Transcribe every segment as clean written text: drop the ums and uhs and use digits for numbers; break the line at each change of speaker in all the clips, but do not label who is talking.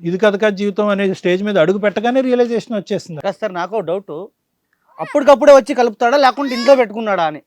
ఇది కథ కాదు జీవితం అనే స్టేజ్ మీద అడుగు పెట్టగానే రియలైజేషన్ వచ్చేస్తుంది.
కాదు సార్, నాకు డౌట్, అప్పటికప్పుడే వచ్చి కలుపుతాడా లేకుంటే ఇంట్లో పెట్టుకున్నాడా అని.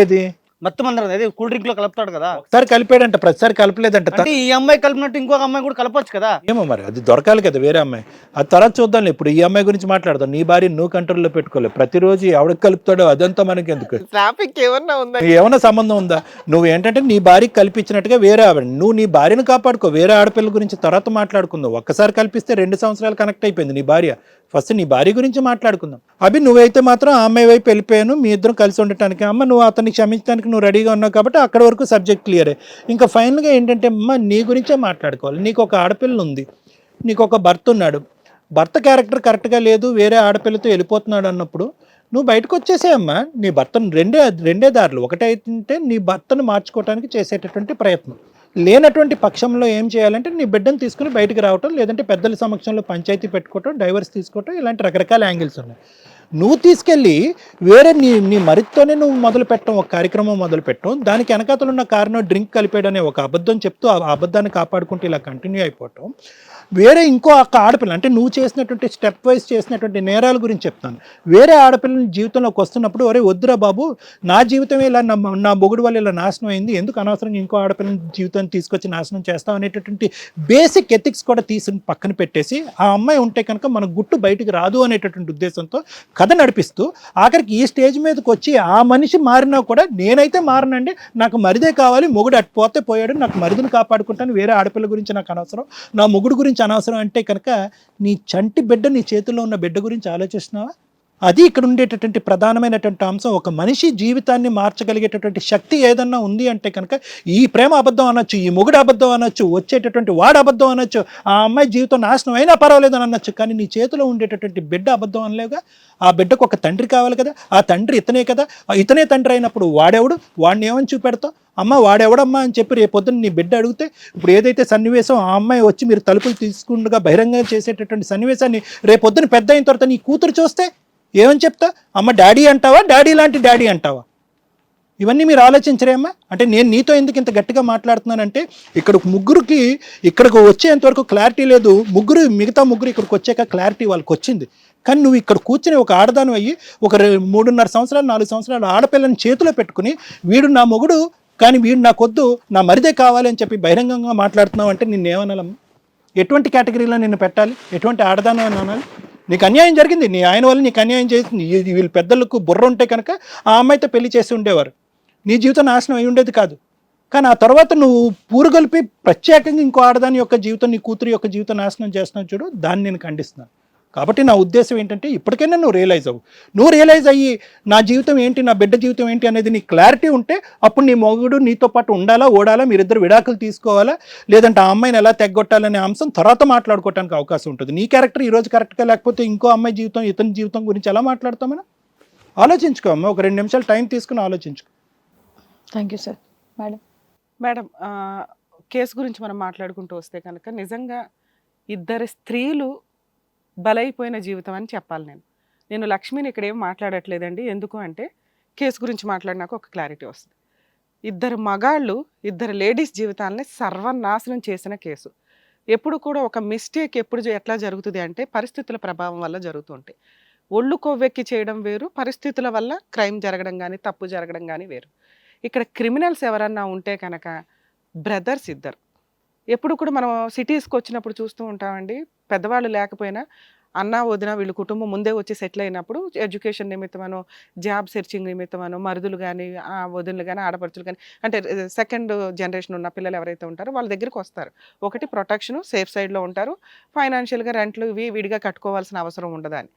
ఏది
మొత్తం అందరం అదే కూల్ డ్రింక్ లో కలుపుతాడు కదా,
ఒకసారి కలిపాడంట, ప్రతిసారి కలపలేదంట.
అంటే ఈ అమ్మాయి కలిపినట్టు ఇంకొక అమ్మాయి కూడా కలపొచ్చు కదా.
ఏమో మరి అది దొరకాలి కదా వేరే అమ్మాయి. అది తర్వాత చూద్దాం. ఇప్పుడు ఈ అమ్మాయి గురించి మాట్లాడదాం. నీ భార్య నువ్వు కంట్రోల్లో పెట్టుకోలేదు. ప్రతిరోజు ఎవడికి కలుపుతాడో అదంతా మనకి ఎందుకు?
ట్రాఫిక్ ఏమన్నా ఉందా?
ఏమన్నా సంబంధం ఉందా? నువ్వు ఏంటంటే నీ భార్యకి కల్పించినట్టుగా వేరే ఆవిడ, నువ్వు నీ భార్యను కాపాడుకో. వేరే ఆడపిల్ల గురించి తర్వాత మాట్లాడుకుందాం. ఒక్కసారి కల్పిస్తే 2 సంవత్సరాలు కనెక్ట్ అయిపోయింది నీ భార్య. ఫస్ట్ నీ భార్య గురించి మాట్లాడుకుందాం. అభి నువ్వైతే మాత్రం ఆ అమ్మాయి వైపు వెళ్ళిపోయాను, మీ ఇద్దరం కలిసి ఉండటానికి. అమ్మ నువ్వు అతన్ని క్షమించడానికి నువ్వు రెడీగా ఉన్నావు కాబట్టి అక్కడ వరకు సబ్జెక్ట్ క్లియరే. ఇంకా ఫైనల్గా ఏంటంటే అమ్మ నీ గురించే మాట్లాడుకోవాలి. నీకు ఒక ఆడపిల్ల ఉంది, నీకు ఒక భర్త ఉన్నాడు. భర్త క్యారెక్టర్ కరెక్ట్గా లేదు, వేరే ఆడపిల్లతో వెళ్ళిపోతున్నాడు అన్నప్పుడు నువ్వు బయటకు వచ్చేసేయమ్మా. నీ భర్తను రెండే దారులు. ఒకటైతే నీ భర్తను మార్చుకోవడానికి చేసేటటువంటి ప్రయత్నం. లేనటువంటి పక్షంలో ఏం చేయాలంటే నీ బిడ్డను తీసుకుని బయటకు రావటం, లేదంటే పెద్దల సమక్షంలో పంచాయతీ పెట్టుకోవటం, డైవర్స్ తీసుకోవటం, ఇలాంటి రకరకాల యాంగిల్స్ ఉన్నాయి. నువ్వు తీసుకెళ్ళి వేరే నీ మరితోనే నువ్వు మొదలు పెట్టడం, ఒక కార్యక్రమం మొదలు పెట్టడం, దానికి వెనకాతలు ఉన్న కారణం డ్రింక్ కలిపాడనే ఒక అబద్ధం చెప్తూ ఆ అబద్ధాన్ని కాపాడుకుంటూ ఇలా కంటిన్యూ అయిపోవటం. వేరే ఇంకో ఆడపిల్ల అంటే నువ్వు చేసినటువంటి స్టెప్ వైజ్ చేసినటువంటి నేరాల గురించి చెప్తాను. వేరే ఆడపిల్లని జీవితంలోకి వస్తున్నప్పుడు ఒరే వద్దురా బాబు, నా జీవితమే ఇలా నా మొగుడు వల్ల ఇలా నాశనం అయింది, ఎందుకు అనవసరంగా ఇంకో ఆడపిల్లని జీవితాన్ని తీసుకొచ్చి నాశనం చేస్తాం అనేటటువంటి బేసిక్ ఎథిక్స్ కూడా తీసి పక్కన పెట్టేసి ఆ అమ్మాయి ఉంటే కనుక మన గుట్టు బయటికి రాదు అనేటటువంటి ఉద్దేశంతో కథ నడిపిస్తూ ఆఖరికి ఈ స్టేజ్ మీదకి వచ్చి ఆ మనిషి మారినా కూడా నేనైతే మారనండి, నాకు మరిదే కావాలి, మొగుడు అటు పోతే పోయాడు, నాకు మరిదిని కాపాడుకుంటాను, వేరే ఆడపిల్ల గురించి నాకు అనవసరం, నా మొగుడు గురించి అనవసరం అంటే కనుక నీ చంటి బిడ్డ, నీ చేతిలో ఉన్న బిడ్డ గురించి ఆలోచిస్తున్నావా? అది ఇక్కడ ఉండేటటువంటి ప్రధానమైనటువంటి అంశం. ఒక మనిషి జీవితాన్ని మార్చగలిగేటటువంటి శక్తి ఏదన్నా ఉంది అంటే కనుక ఈ ప్రేమ అబద్ధం అనొచ్చు, ఈ మొగుడు అబద్ధం అనొచ్చు, వచ్చేటటువంటి వాడు అబద్ధం అనొచ్చు, ఆ అమ్మాయి జీవితం నాశనం అయినా పర్వాలేదు అని అనొచ్చు. కానీ నీ చేతిలో ఉండేటటువంటి బిడ్డ అబద్ధం అనలేవుగా. ఆ బిడ్డకు ఒక తండ్రి కావాలి కదా, ఆ తండ్రి ఇతనే కదా. ఇతనే తండ్రి అయినప్పుడు వాడెవడు, వాడిని ఏమని చూపెడతావు? అమ్మ వాడెవడమ్మా అని చెప్పి రేపొద్దున నీ బిడ్డ అడిగితే, ఇప్పుడు ఏదైతే సన్నివేశం ఆ అమ్మాయి వచ్చి మీరు తలుపులు తీసుకుండగా బహిరంగంగా చేసేటటువంటి సన్నివేశాన్ని రేపొద్దున పెద్ద అయిన తర్వాత నీ కూతురు చూస్తే ఏమని చెప్తా? అమ్మ డాడీ అంటావా, డాడీ లాంటి డాడీ అంటావా? ఇవన్నీ మీరు ఆలోచించరేమ్మా? అంటే నేను నీతో ఎందుకు ఇంత గట్టిగా మాట్లాడుతున్నానంటే ఇక్కడ ముగ్గురికి ఇక్కడికి వచ్చేంతవరకు క్లారిటీ లేదు. మిగతా ముగ్గురు ఇక్కడికి వచ్చాక క్లారిటీ వాళ్ళకి వచ్చింది. కానీ నువ్వు ఇక్కడ కూర్చుని ఒక ఆడదాను అయ్యి ఒక 3.5 సంవత్సరాలు 4 సంవత్సరాలు ఆడపిల్లని చేతిలో పెట్టుకుని వీడు నా మొగుడు కానీ వీడు నాకొద్దు, నా మరిదే కావాలి అని చెప్పి బహిరంగంగా మాట్లాడుతున్నావు అంటే నిన్నేమనాలమ్మా? ఎటువంటి కేటగిరీలో నిన్ను పెట్టాలి? ఎటువంటి ఆడదాను అని అనాలి? నీకు అన్యాయం జరిగింది, నీ ఆయన వల్ల నీకు అన్యాయం చేసింది. వీళ్ళ పెద్దలకు బుర్ర ఉంటే కనుక ఆ అమ్మాయితో పెళ్లి చేసి ఉండేవారు, నీ జీవితం నాశనం అయి ఉండేది కాదు. కానీ ఆ తర్వాత నువ్వు పూరుగొల్పి ప్రత్యేకంగా ఇంకో ఆడదాని యొక్క జీవితం, నీ కూతురు యొక్క జీవితం నాశనం చేస్తున్నావు చూడు, దాన్ని నేను ఖండిస్తున్నాను. కాబట్టి నా ఉద్దేశం ఏంటంటే ఇప్పటికైనా నువ్వు రియలైజ్ అవ్వు. నువ్వు రియలైజ్ అయ్యి నా జీవితం ఏంటి, నా బిడ్డ జీవితం ఏంటి అనేది నీ క్లారిటీ ఉంటే అప్పుడు నీ మొగుడు నీతో పాటు ఉండాలా, ఓడాలా, మీరిద్దరు విడాకులు తీసుకోవాలా, లేదంటే ఆ అమ్మాయిని ఎలా తెగ్గొట్టాలనే అంశం తర్వాత మాట్లాడుకోవడానికి అవకాశం ఉంటుంది. నీ క్యారెక్టర్ ఈరోజు కరెక్ట్గా లేకపోతే ఇంకో అమ్మాయి జీవితం, ఇతని జీవితం గురించి ఎలా మాట్లాడతామని ఆలోచించుకో అమ్మ. ఒక 2 నిమిషాలు టైం తీసుకుని ఆలోచించుకో.
Thank you sir.
Madam, case గురించి మనం మాట్లాడుకుంటూ వస్తే కనుక నిజంగా ఇద్దరు స్త్రీలు బలైపోయిన జీవితం అని చెప్పాలి. నేను లక్ష్మిని ఇక్కడ ఏం మాట్లాడట్లేదండి. ఎందుకు అంటే కేసు గురించి మాట్లాడినాక ఒక క్లారిటీ వస్తుంది. ఇద్దరు మగాళ్ళు, ఇద్దరు లేడీస్ జీవితాలని సర్వనాశనం చేసిన కేసు. ఎప్పుడు కూడా ఒక మిస్టేక్ ఎట్లా జరుగుతుంది అంటే పరిస్థితుల ప్రభావం వల్ల జరుగుతుంటాయి. ఒళ్ళు కొవ్వెక్కి చేయడం వేరు, పరిస్థితుల వల్ల క్రైమ్ జరగడం కానీ తప్పు జరగడం కానీ వేరు. ఇక్కడ క్రిమినల్స్ ఎవరన్నా ఉంటే కనుక బ్రదర్స్ ఇద్దరు. ఎప్పుడు కూడా మనం సిటీస్కి వచ్చినప్పుడు చూస్తూ ఉంటామండి, పెద్దవాళ్ళు లేకపోయినా అన్న వదిన వీళ్ళ కుటుంబం ముందే వచ్చి సెటిల్ అయినప్పుడు ఎడ్యుకేషన్ నిమిత్తమనో, జాబ్ సెర్చింగ్ నిమిత్తమనో మరుదులు కానీ, వదినలు కానీ, ఆడపడుచులు కానీ, అంటే సెకండ్ జనరేషన్ ఉన్న పిల్లలు ఎవరైతే ఉంటారో వాళ్ళ దగ్గరికి వస్తారు. ఒకటి ప్రొటెక్షను, సేఫ్ సైడ్లో ఉంటారు, ఫైనాన్షియల్గా రెంట్లు ఇవి విడిగా కట్టుకోవాల్సిన అవసరం ఉండదని.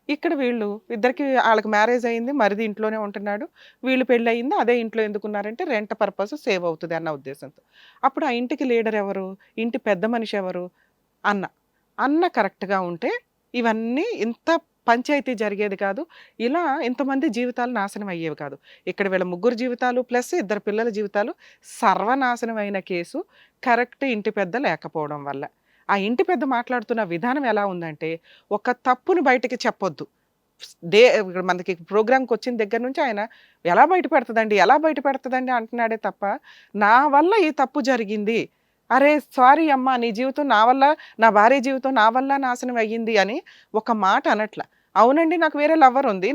ఇక్కడ వీళ్ళు ఇద్దరికి వాళ్ళకి మ్యారేజ్ అయింది, మరిది ఇంట్లోనే ఉంటున్నాడు, వీళ్ళు పెళ్ళి అయింది, అదే ఇంట్లో ఎందుకున్నారంటే రెంట్ పర్పస్ సేవ్ అవుతుంది అన్న ఉద్దేశంతో. అప్పుడు ఆ ఇంటికి లీడర్ ఎవరు, ఇంటి పెద్ద మనిషి ఎవరు? అన్న కరెక్ట్గా ఉంటే ఇవన్నీ ఇంత పంచాయతీ జరిగేది కాదు, ఇలా ఇంతమంది జీవితాలు నాశనం అయ్యేవి కాదు. ఇక్కడ వీళ్ళ ముగ్గురు జీవితాలు ప్లస్ ఇద్దరు పిల్లల జీవితాలు సర్వనాశనం అయిన కేసు కరెక్ట్ ఇంటి పెద్ద లేకపోవడం వల్ల. ఆ ఇంటి పెద్ద మాట్లాడుతున్న విధానం ఎలా ఉందంటే, ఒక తప్పును బయటకి చెప్పొద్దు. మనకి ప్రోగ్రామ్కి వచ్చిన దగ్గర నుంచి ఆయన ఎలా బయట పెడుతుందండి అంటున్నాడే తప్ప, నా వల్ల ఈ తప్పు జరిగింది అరే సారీ అమ్మా, నీ జీవితం నా వల్ల, నా భార్య జీవితం నా వల్ల నాశనం అయ్యింది అని ఒక మాట అనట్ల. అవునండి నాకు వేరే లవర్ ఉంది,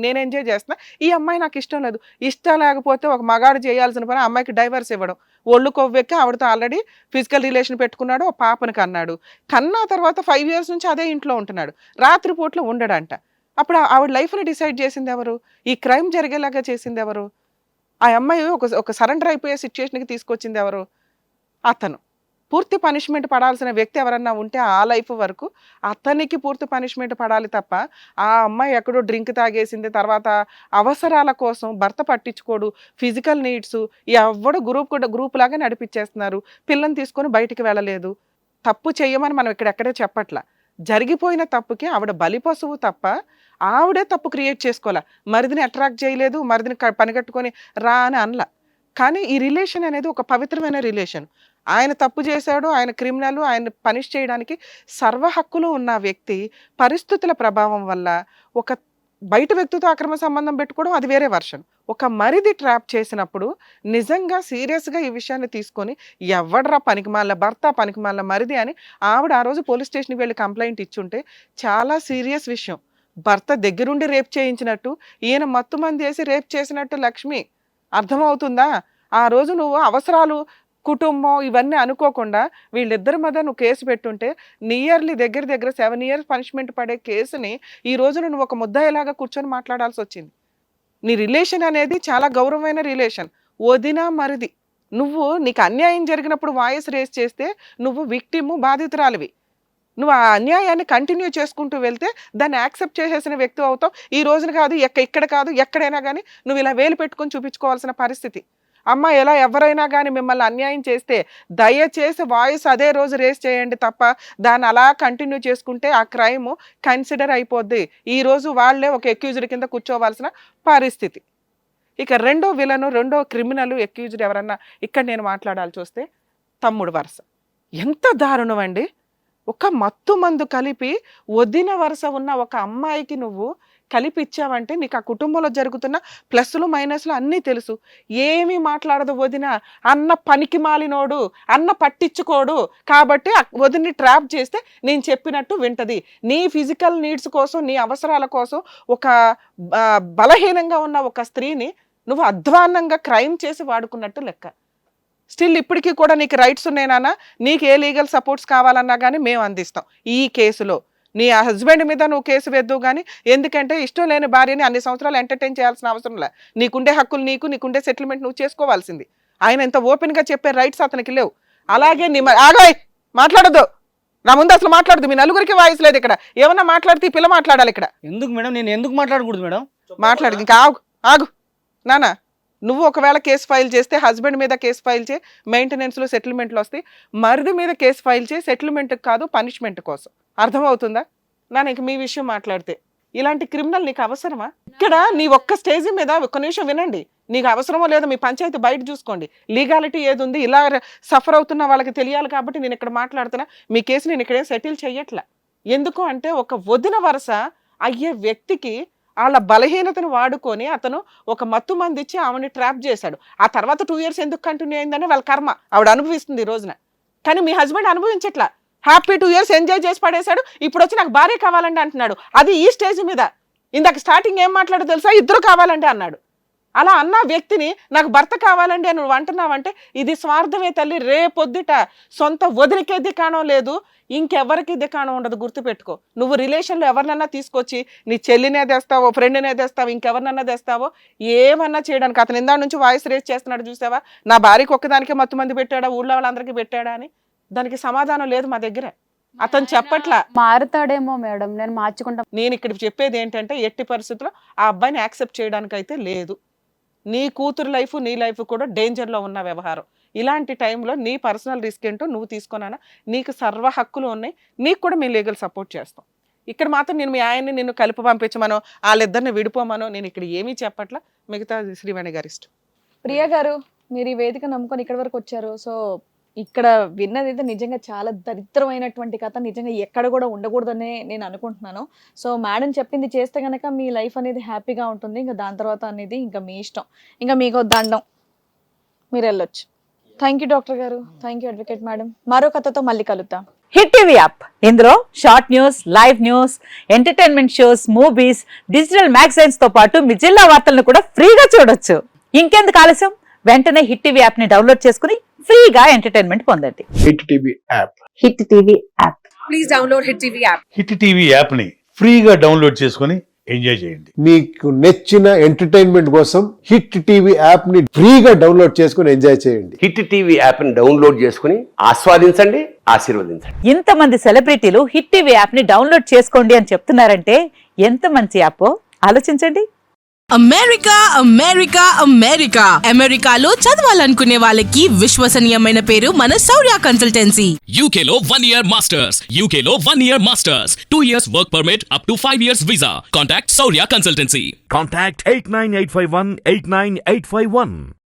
నేను ఎంజాయ్ చేస్తున్నా, ఈ అమ్మాయి నాకు ఇష్టం లేదు. ఇష్టం లేకపోతే ఒక మగాడు చేయాల్సిన పని అమ్మాయికి డైవర్స్ ఇవ్వడం. ఒళ్ళు కొవ్వెక్కి ఆవిడతో ఆల్రెడీ ఫిజికల్ రిలేషన్ పెట్టుకున్నాడు, ఒక పాపను కన్నాడు. కన్నా తర్వాత 5 years నుంచి అదే ఇంట్లో ఉంటున్నాడు, రాత్రిపూట్లో ఉండడంట. అప్పుడు ఆవిడ లైఫ్ని డిసైడ్ చేసింది ఎవరు? ఈ క్రైమ్ జరిగేలాగా చేసింది ఎవరు? ఆ అమ్మాయి ఒక సరెండర్ అయిపోయే సిచ్యువేషన్కి తీసుకొచ్చింది ఎవరు? అతను. పూర్తి పనిష్మెంట్ పడాల్సిన వ్యక్తి ఎవరన్నా ఉంటే ఆ లైఫ్ వరకు అతనికి పూర్తి పనిష్మెంట్ పడాలి తప్ప, ఆ అమ్మాయి ఎక్కడో డ్రింక్ తాగేసింది, తర్వాత అవసరాల కోసం భర్త పట్టించుకోడు, ఫిజికల్ నీడ్స్ ఎవడు గ్రూప్ లాగా నడిపించేస్తున్నారు, పిల్లని తీసుకొని బయటికి వెళ్ళలేదు. తప్పు చెయ్యమని మనం ఇక్కడెక్కడే చెప్పట్లా. జరిగిపోయిన తప్పుకి ఆవిడ బలి పశువు తప్ప ఆవిడే తప్పు క్రియేట్ చేసుకోవాలా. మరిదిని అట్రాక్ట్ చేయలేదు, మరిదిని పనిగట్టుకొని రా అని అనలా. కానీ ఈ రిలేషన్ అనేది ఒక పవిత్రమైన రిలేషన్. ఆయన తప్పు చేశాడు, ఆయన క్రిమినల్, ఆయన పనిష్ చేయడానికి సర్వ హక్కులు ఉన్న వ్యక్తి పరిస్థితుల ప్రభావం వల్ల ఒక బయట వ్యక్తితో అక్రమ సంబంధం పెట్టుకోవడం అది వేరే వర్షన్. ఒక మరిది ట్రాప్ చేసినప్పుడు నిజంగా సీరియస్గా ఈ విషయాన్ని తీసుకొని ఎవడరా పనికిమాల భర్త, పనికిమాల మరిది అని ఆవిడ ఆ రోజు పోలీస్ స్టేషన్కి వెళ్ళి కంప్లైంట్ ఇచ్చుంటే చాలా సీరియస్ విషయం. భర్త దగ్గరుండి రేప్ చేయించినట్టు, ఈయన మత్తు మంది వేసి రేప్ చేసినట్టు లక్ష్మి. అర్థమవుతుందా? ఆ రోజు నువ్వు అవసరాలు, కుటుంబం ఇవన్నీ అనుకోకుండా వీళ్ళిద్దరి మీద నువ్వు కేసు పెట్టుంటే నియర్లీ దగ్గర 7 years పనిష్మెంట్ పడే కేసుని ఈ రోజు నువ్వు ఒక ముద్దాయిలాగా కూర్చొని మాట్లాడాల్సి వచ్చింది. నీ రిలేషన్ అనేది చాలా గౌరవమైన రిలేషన్. వదిన మరిది. నీకు అన్యాయం జరిగినప్పుడు వాయిస్ రేస్ చేస్తే నువ్వు విక్టిము, బాధితురాలివి. నువ్వు ఆ అన్యాయాన్ని కంటిన్యూ చేసుకుంటూ వెళ్తే దాన్ని యాక్సెప్ట్ చేసేసిన వ్యక్తి అవుతావు. ఈ రోజున కాదు, ఇక్కడ కాదు, ఎక్కడైనా కానీ నువ్వు ఇలా వేలు పెట్టుకొని చూపించుకోవాల్సిన పరిస్థితి. అమ్మ ఎలా ఎవరైనా కానీ మిమ్మల్ని అన్యాయం చేస్తే దయచేసి వాయిస్ అదే రోజు రేస్ చేయండి తప్ప దాన్ని అలా కంటిన్యూ చేసుకుంటే ఆ క్రైమ్ కన్సిడర్ అయిపోద్ది. ఈ రోజు వాళ్ళే ఒక అక్యూజ్డ్ కింద కూర్చోవాల్సిన పరిస్థితి. ఇక రెండో విలను, రెండో క్రిమినల్ అక్యూజ్డ్ ఎవరన్నా ఇక్కడ నేను మాట్లాడాల్సి వస్తే తమ్ముడు వరుస. ఎంత దారుణం అండి! ఒక మత్తు మందు కలిపి వదిన వరుస ఉన్న ఒక అమ్మాయికి నువ్వు కలిపి ఇచ్చావంటే నీకు ఆ కుటుంబంలో జరుగుతున్న ప్లస్లు మైనస్లు అన్నీ తెలుసు. ఏమీ మాట్లాడదు వదిన. అన్న పనికి మాలినోడు, అన్న పట్టించుకోడు కాబట్టి వదిన్ని ట్రాప్ చేస్తే నేను చెప్పినట్టు వింటది. నీ ఫిజికల్ నీడ్స్ కోసం, నీ అవసరాల కోసం ఒక బలహీనంగా ఉన్న ఒక స్త్రీని నువ్వు అధ్వాన్నంగా క్రైమ్ చేసి వాడుకున్నట్టు లెక్క. స్టిల్ ఇప్పటికీ కూడా నీకు రైట్స్ ఉన్నాయినా, నీకు ఏ లీగల్ సపోర్ట్స్ కావాలన్నా కానీ మేము అందిస్తాం. ఈ కేసులో నీ హస్బెండ్ మీద నువ్వు కేసు వేద్దు కానీ, ఎందుకంటే ఇష్టం లేని భార్యని అన్ని సంవత్సరాలు ఎంటర్టైన్ చేయాల్సిన అవసరం లే. నీకుండే హక్కులు నీకుండే సెటిల్మెంట్ నువ్వు చేసుకోవాల్సింది. ఆయన ఇంత ఓపెన్గా చెప్పే రైట్స్ అతనికి లేవు. అలాగే ఆగాయ్, మాట్లాడద్దు నా ముందు, అసలు మాట్లాడదు. మీ నలుగురికి వాయిస్ లేదు ఇక్కడ. ఏమన్నా మాట్లాడితే పిల్ల మాట్లాడాలి ఇక్కడ.
ఎందుకు మేడం? నేను ఎందుకు మాట్లాడకూడదు మేడం?
మాట్లాడు. ఇంకా ఆగు నానా. నువ్వు ఒకవేళ కేసు ఫైల్ చేస్తే హస్బెండ్ మీద కేసు ఫైల్ చేయి, మెయింటెనెన్స్లో సెటిల్మెంట్లు వస్తాయి. మరిది మీద కేసు ఫైల్ చేయి, సెటిల్మెంట్కి కాదు పనిష్మెంట్ కోసం. అర్థమవుతుందా? ఇంక మీ విషయం మాట్లాడితే ఇలాంటి క్రిమినల్ నీకు అవసరమా? ఇక్కడ నీ ఒక్క స్టేజ్ మీద ఒక్క నిమిషం వినండి. నీకు అవసరమో లేదో మీ పంచాయతీ బయట చూసుకోండి. లీగాలిటీ ఏది ఉంది, ఇలా సఫర్ అవుతున్న వాళ్ళకి తెలియాలి కాబట్టి నేను ఇక్కడ మాట్లాడుతున్నా. మీ కేసు నేను ఇక్కడే సెటిల్ చెయ్యట్లా. ఎందుకు అంటే ఒక వదిన వరుస అయ్యే వ్యక్తికి వాళ్ళ బలహీనతను వాడుకొని అతను ఒక మత్తు మంది ఇచ్చి ఆవిడని ట్రాప్ చేశాడు. ఆ తర్వాత 2 years ఎందుకు కంటిన్యూ అయిందని వాళ్ళ కర్మ, ఆవిడ అనుభవిస్తుంది ఈ రోజున. కానీ మీ హస్బెండ్ అనుభవించట్లా. హ్యాపీ 2 years ఎంజాయ్ చేసి పడేశాడు. ఇప్పుడు వచ్చి నాకు భార్య కావాలండి అంటున్నాడు. అది ఈ స్టేజ్ మీద. ఇందాక స్టార్టింగ్ ఏం మాట్లాడో తెలుసా? ఇద్దరు కావాలండి అన్నాడు. అలా అన్న వ్యక్తిని నాకు భర్త కావాలండి అని నువ్వు అంటున్నావంటే ఇది స్వార్థమే తల్లి. రేపొద్దుట సొంత వదిలికే దికాణం లేదు, ఇంకెవరికి దికాణం ఉండదు. గుర్తుపెట్టుకో. నువ్వు రిలేషన్లో ఎవరినన్నా తీసుకొచ్చి నీ చెల్లినే తెస్తావో, ఫ్రెండ్నే తెస్తావో, ఇంకెవరినన్నా తెస్తావో, ఏమన్నా చేయడానికి. అతను ఇందా నుంచి వాయిస్ రేస్ చేస్తున్నాడు చూసావా? నా భార్యకి ఒక్కదానికే మత్తు మంది పెట్టాడా, ఊళ్ళో వాళ్ళందరికీ పెట్టాడా అని. దానికి సమాధానం లేదు మా దగ్గర. అతను చెప్పట్లా.
మారుతాడేమో మేడం, నేను మార్చుకుంటా.
నేను ఇక్కడ చెప్పేది ఏంటంటే ఎట్టి పరిస్థితుల్లో ఆ అబ్బాయిని యాక్సెప్ట్ చేయడానికి అయితే లేదు. నీ కూతురు లైఫ్, నీ లైఫ్ కూడా డేంజర్లో ఉన్న వ్యవహారం. ఇలాంటి టైంలో నీ పర్సనల్ రిస్క్ ఏంటో నువ్వు తీసుకున్నానా, నీకు సర్వ హక్కులు ఉన్నాయి. నీకు కూడా మేము లీగల్ సపోర్ట్ చేస్తాం. ఇక్కడ మాత్రం నేను మీ ఆయన్ని నిన్ను కలిపి పంపించమనో, వాళ్ళిద్దరిని విడిపోమనో నేను ఇక్కడ ఏమీ చెప్పట్లా. మిగతా శ్రీవాణి గారి ఇష్టం.
ప్రియా గారు, మీరు ఈ వేదిక నమ్ముకొని ఇక్కడి వరకు వచ్చారు. సో ఇక్కడ విన్నది అయితే నిజంగా చాలా దరిద్రమైనటువంటి కథ. నిజంగా ఎక్కడ కూడా ఉండకూడదనే నేను అనుకుంటున్నాను. సో మేడం చెప్పింది చేస్తే కనుక మీ లైఫ్ అనేది హ్యాపీగా ఉంటుంది. ఇంకా దాని తర్వాత అనేది ఇంకా మీ ఇష్టం. ఇంకా మీకు దండం, మీరు వెళ్ళొచ్చు. థ్యాంక్ యూ డాక్టర్ గారు, థ్యాంక్ యూ అడ్వకేట్ మేడం. మరో కథతో మళ్ళీ కలుద్దాం.
హిట్ టీవీ యాప్ ఇందులో short news, live news, entertainment shows, movies, digital magazines తో పాటు మీ జిల్లా వార్తలను కూడా ఫ్రీగా చూడొచ్చు. ఇంకెందుకు ఆలస్యం, వెంటనే హిట్ టీవీ యాప్ ని డౌన్లోడ్ చేసుకుని ఫ్రీగా ఎంటర్టైన్మెంట్ పొందండి.
Hit TV app.
Hit TV app.
Please download hit TV app.
Hit TV యాప్ని ఫ్రీగా డౌన్లోడ్ చేసుకొని ఎంజాయ్ చేయండి.
మీకు నచ్చిన ఎంటర్టైన్మెంట్ కోసం హిట్ టీవీ యాప్ ని ఫ్రీగా డౌన్లోడ్ చేసుకుని ఎంజాయ్ చేయండి.
హిట్ టీవీ యాప్ని డౌన్లోడ్ చేసుకుని ఆస్వాదించండి, ఆశీర్వదించండి.
ఇంతమంది సెలబ్రిటీలు హిట్ టీవీ యాప్ ని డౌన్లోడ్ చేసుకోండి అని చెప్తున్నారంటే ఎంత మంచి యాప్ ఆలోచించండి.
అమెరికా అమెరికా అమెరికా అమెరికాలో చదవాలనుకునే వాళ్ళకి విశ్వసనీయమైన పేరు మన శౌర్య కన్సల్టెన్సీ.
UK లో 1 year masters, UK లో 1 year masters, 2 years work permit up to 5 years visa. Contact Saurya Consultancy.
Contact 89851 89851.